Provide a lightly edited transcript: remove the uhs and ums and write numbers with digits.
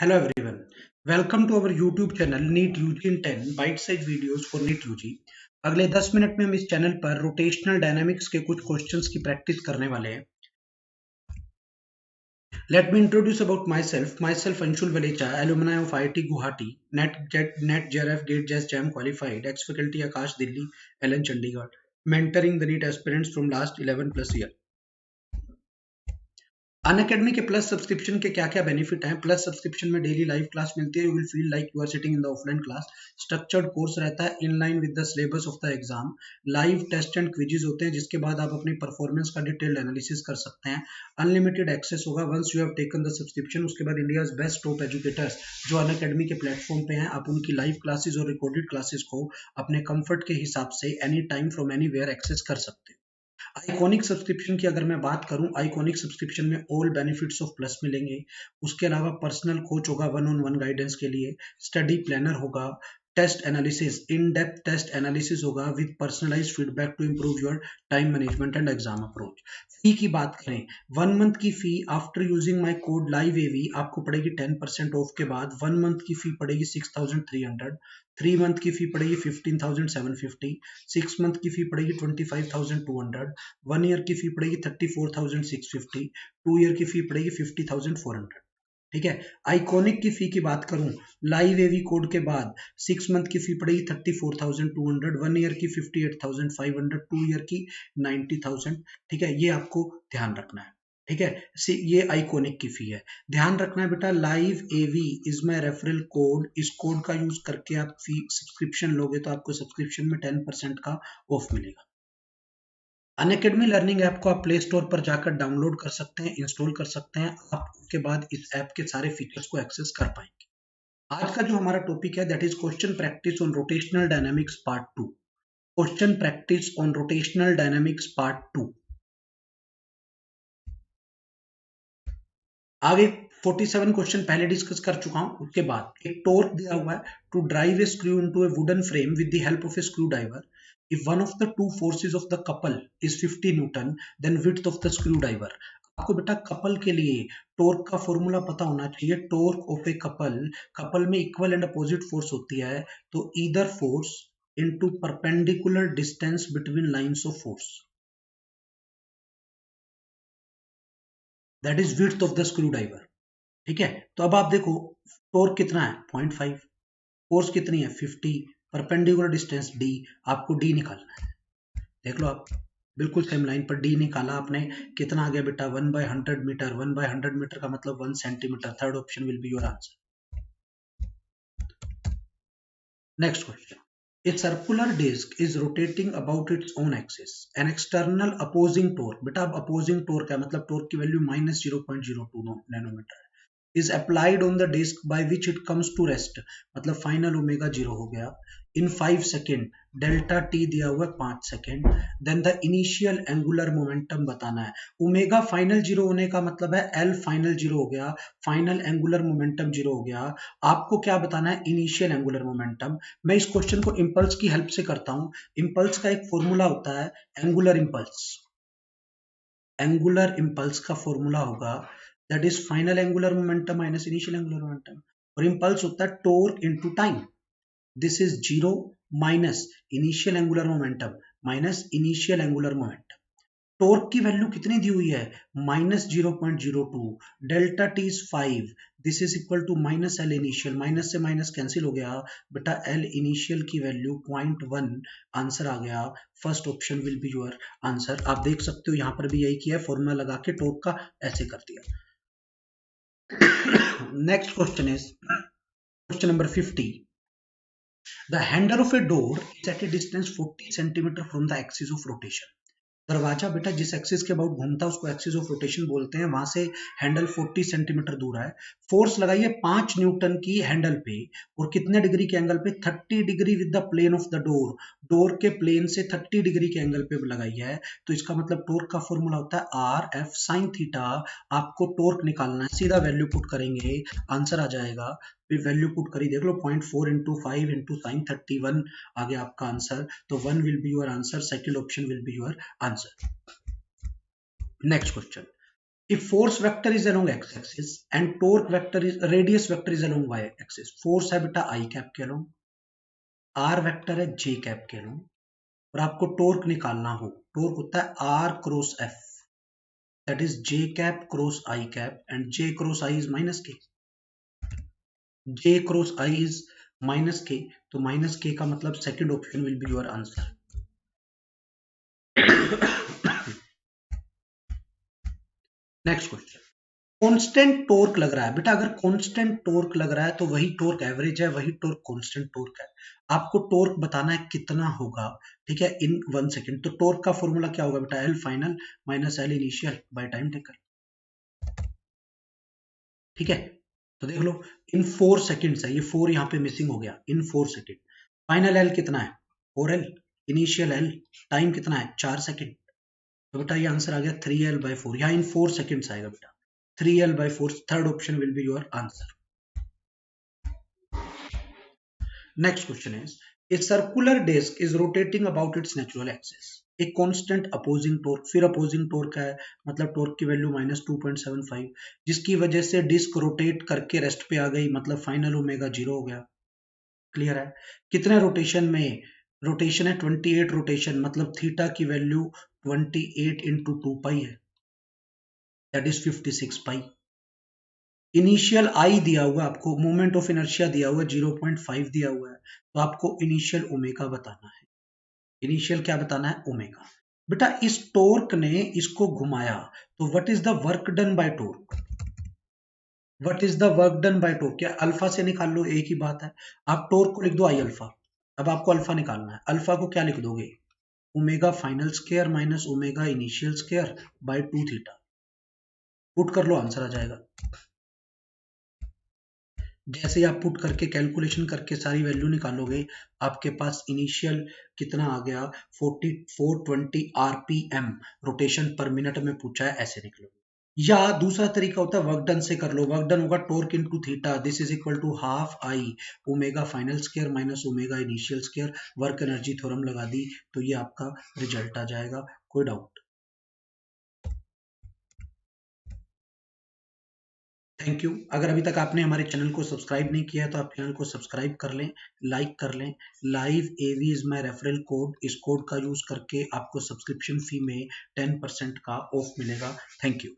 Hello everyone. Welcome to our YouTube channel NEET UG in 10 bite size videos for NEET UG। अगले 10 minute में हम इस channel पर rotational dynamics के कुछ क्वेश्चंस की प्रैक्टिस करने वाले हैं। Let me introduce about myself Anshul Valecha, alumni of IIT Guwahati, NET JRF GATE JEST JAM qualified, ex faculty Aakash Delhi, Allen Chandigarh, mentoring the NEET aspirants from last 11+ year. Unacademy के plus subscription के क्या क्या बेनिफिट हैं? Plus subscription में daily live class मिलती है। You will feel like you are sitting in the offline class. Structured course रहता है in line with the syllabus of the exam. Live test and quizzes होते हैं जिसके बाद आप अपनी परफॉर्मेंस का डिटेल्ड एनालिसिस कर सकते हैं। अनलिमिटेड एक्सेस होगा once you have taken the subscription. उसके बाद इंडिया बेस्ट टॉप एजुकेटर्स जो अनअकैडमी के प्लेटफॉर्म पे हैं, आप उनकी लाइव क्लासेस और रिकॉर्डेड क्लासेस को अपने कंफर्ट के हिसाब से any time from anywhere access कर सकते हैं। आइकॉनिक सब्सक्रिप्शन की अगर मैं बात करूं, आइकॉनिक सब्सक्रिप्शन में ऑल बेनिफिट्स ऑफ प्लस मिलेंगे। उसके अलावा पर्सनल कोच होगा वन ऑन वन गाइडेंस के लिए, स्टडी प्लानर होगा, test analysis, in depth test analysis होगा with personalised feedback to improve your time management and exam approach. Fee की बात करें, 1 मंथ की fee after using my code live AV आपको पड़ेगी 10% ऑफ के बाद। 1 मंथ की फी पड़ेगी 6300, 3 मंथ की फी पड़ेगी 15750, 6 मंथ की फी पड़ेगी 25200, 1 ईयर की फी पड़ेगी 34650, 2 ईयर की फी पड़ेगी 50400। ठीक है। आइकॉनिक की फी की बात करूं, लाइव एवी कोड के बाद 6 मंथ की फी पड़ेगी 34200, 1 ईयर की 58500, 2 ईयर की 90000। ठीक है, ये आपको ध्यान रखना है। ठीक है, ये आइकॉनिक की फी है। ध्यान रखना है बेटा, live AV is my referral code. इस कोड का यूज करके आप फी सब्सक्रिप्शन लोगे तो आपको सब्सक्रिप्शन में 10% का ऑफ मिलेगा। अनअकैडमी लर्निंग ऐप को आप प्ले स्टोर पर जाकर डाउनलोड कर सकते हैं, इंस्टॉल कर सकते हैं। आप उसके बाद इस ऐप के सारे फीचर्स को एक्सेस कर पाएंगे। आज का जो हमारा टॉपिक है that is question practice on rotational dynamics part 2। Question practice on rotational dynamics part 2। आगे 47 क्वेश्चन पहले डिस्कस कर चुका हूं। उसके बाद एक टॉर्क दिया हुआ है to drive a screw into a wooden frame with the help of a screw driver. If one of the two forces of the couple is 50 newton then width of the screw driver. आपको बेटा couple के लिए torque का formula पता होना चाहिए। Torque of a couple, couple में equal and opposite force होती है, तो either force into perpendicular distance between lines of force, that is width of the screw driver. ठीक है, तो अब आप देखो टॉर्क कितना है 0.5, फोर्स कितनी है 50, परपेंडिकुलर डिस्टेंस d, आपको d निकालना है। देख लो आप, बिल्कुल सेम लाइन पर d निकाला आपने, कितना आ गया बेटा 1/100 मीटर। 1/100 मीटर का मतलब 1 centimetre. Third option will be your answer. Next question, a circular disk is rotating about its own axis. An external opposing torque, बेटा अब opposing torque है मतलब torque की value -0.02 nanometre is applied on the disk by which it comes to rest, मतलब final omega 0 हो गया in 5 second. Delta T दिया हुआ है 5 second. Then the initial angular momentum बताना है। ओमेगा फाइनल 0 होने का मतलब है एल फाइनल 0 हो गया, फाइनल एंगुलर मोमेंटम 0 हो गया। आपको क्या बताना है? Initial angular momentum. मैं इस क्वेश्चन को इम्पल्स की हेल्प से करता हूं। इम्पल्स का एक फॉर्मूला होता है एंगुलर इम्पल्स। एंगुलर इम्पल्स का फॉर्मूला होगा that is final angular momentum minus initial angular momentum, और इम्पल्स होता है torque into time. This is 0 minus initial angular momentum minus initial angular momentum. Torque की वैल्यू कितनी दी हुई है? -0.02, delta T is 5, this is equal to minus L initial, minus से minus cancel हो गया बेटा, एल इनिशियल की वैल्यू 0.1 आंसर आ गया। First option will be your answer. आप देख सकते हो यहाँ पर भी यही किया है, फॉर्मूला लगा के टॉर्क का ऐसे कर दिया। Next question is question number 50। The handle of a door is at a distance 40 centimeter from the axis of rotation. दरवाजा बेटा जिस एक्सिस के अबाउट घूमता है उसको एक्सिस ऑफ रोटेशन बोलते हैं। वहां से हैंडल 40 सेंटीमीटर दूर है। फोर्स लगाइए 5 न्यूटन की हैंडल पे, और कितने डिग्री के एंगल पे? 30 degree with the plane of the door. Door के प्लेन से 30 डिग्री के एंगल पे लगाई है, तो इसका मतलब टॉर्क का फॉर्मूला होता है आर एफ साइन थीटा। आपको टॉर्क निकालना है, सीधा वैल्यू पुट करेंगे, आंसर आ जाएगा। फिर वैल्यू पुट करी, देख लो 0.4 इंटू 5 इंटू साइन 31 आ गया आपका आंसर। तो 1 will be your answer, second option will be your answer. Next question, If force vector is along x axis and torque vector is radius vector is along y axis, force है बेटा I cap के along, r vector है j cap के along, और आपको torque निकालना हो, torque होता है r cross f, that is j cap cross I cap, and j cross I is minus k. j cross I is minus k, तो minus k का मतलब second option will be your answer. Next question, constant torque लग रहा है बेटा, अगर constant torque लग रहा है तो वही टॉर्क एवरेज है, वही टॉर्क कांस्टेंट टॉर्क है। आपको टॉर्क बताना है कितना होगा, ठीक है, इन 1 सेकेंड। तो टॉर्क का फॉर्मूला क्या होगा बेटा, L final minus L initial by time taken, ठीक है। तो देख लो इन 4 सेकेंड्स है, ये 4 यहाँ पे मिसिंग हो गया, इन 4 सेकेंड। फाइनल एल कितना है 4l, इनिशियल एल टाइम कितना है 4 सेकेंड, तो बेटा ये आंसर आ गया 3l/4, यहाँ इन 4 सेकेंड्स आएगा बेटा, 3l/4, third option will be your answer. Next question is, a circular disc is rotating about its natural axis, एक कांस्टेंट अपोजिंग टॉर्क, फिर अपोजिंग टॉर्क है, मतलब टॉर्क की वैल्यू -2.75, जिसकी वजह से डिस्क रोटेट करके रेस्ट पे आ गई, मतलब फाइनल ओमेगा 0 हो गया। क्लियर है, कितने रोटेशन में, रोटेशन है 28 रोटेशन, मतलब थीटा की वैल्यू 28 इंटू 2 पाई है, दैट इज 56 पाई। इनिशियल आई दिया हुआ आपको, मोमेंट ऑफ इनर्शिया दिया हुआ 0.5 दिया हुआ है, तो आपको इनिशियल ओमेगा बताना है। इनिशियल क्या बताना है, ओमेगा। बेटा इस टॉर्क ने इसको घुमाया, तो what is the work done by torque, what is the work done by torque, क्या अल्फा से निकाल लो, एक ही बात है। आप टॉर्क को लिख दो आई अल्फा, अब आपको अल्फा निकालना है, अल्फा को क्या लिख दोगे, omega final square minus omega initial square by 2 theta, put कर लो आंसर आ जाएगा। जैसे ही आप पुट करके कैलकुलेशन करके सारी वैल्यू निकालोगे, आपके पास इनिशियल कितना आ गया 4420 आरपीएम, रोटेशन पर मिनट में पूछा है, ऐसे निकलोगे। या दूसरा तरीका होता है वर्क डन से कर लो, वर्क डन होगा torque into theta, this is equal to half I omega final square minus omega initial square, work energy theorem लगा दी, तो ये आपका रिजल्ट आ जाएगा। कोई डाउट? Thank you. अगर अभी तक आपने हमारे चैनल को सब्सक्राइब नहीं किया है तो आप चैनल को सब्सक्राइब कर लें, लाइक कर लें। Live AV is my referral code, इस कोड का यूज करके आपको सब्सक्रिप्शन फी में 10% का ऑफ मिलेगा। Thank you.